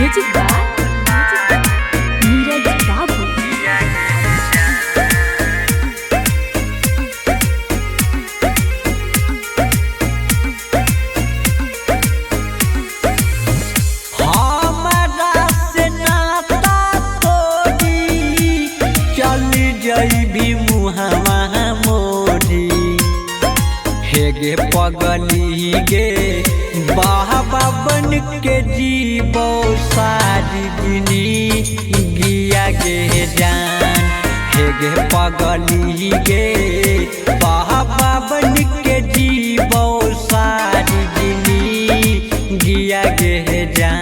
Music by Neeraj बाबू। हमारा से नाता तोड़ी चल जइबी मुहवा मोड़ी। हेगे पगली गे बाबा बन के जीवो सारी गिया गे जान। हेगे पगली गे बाबा बन के जीवो सारी गिया गे जान।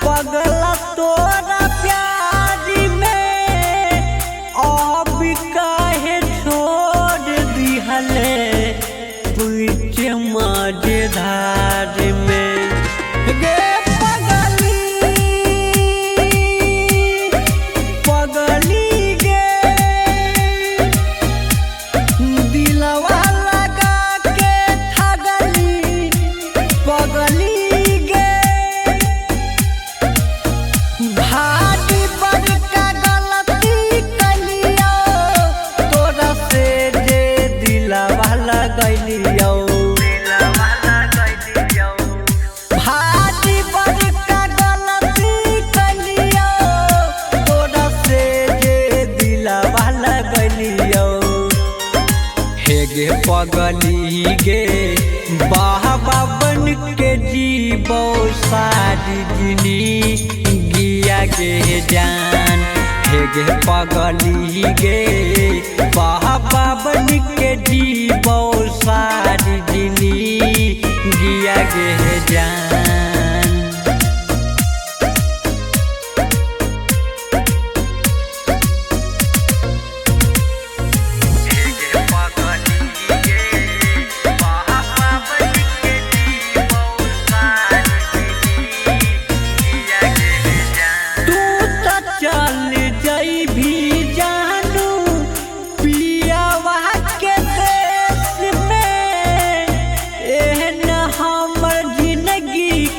पगला तोरा प्यार में अब काहे छोड़ दिहले पूछ मझधार में। गे पगली गे दिलवा लगा के ठगली। पगली भारी बड़का गलती कलियो तोरा से जे दिलवा लगलियो। भारी बड़का गलती कलियो तोरा से जे दिलवा लगलियो। हेगे पगली गे बाबा बन के जीवो सारी गिया गे जान। हेगे पगली गे बाबा बन के जीवो सारी गिया गे जान।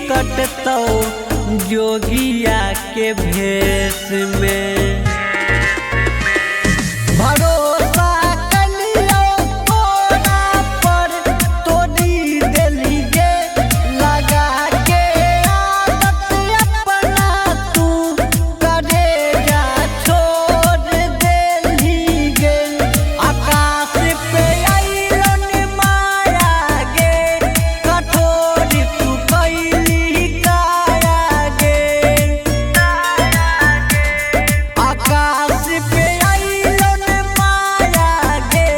कटतो जोगिया के भेष में भरोसा कलियो तोरा पर तोड़ी देली गे लगा के आदत अपना तू करे जा छोड़ देली गे। आकाश पे आइलन माया गे कठोर तू कैली काया गे। आकाश पे आइलन माया गे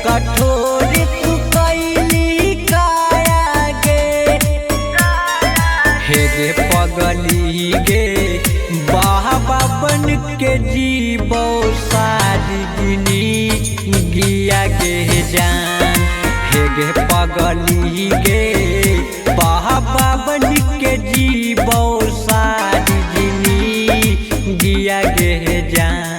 कठोर तू कैली काया गे। हेगे पगली गे बाबा बन के जीवो सारी गिया गे जान। हेगे पगली गे बाबा बन के जीवो सारी गिया गे जान।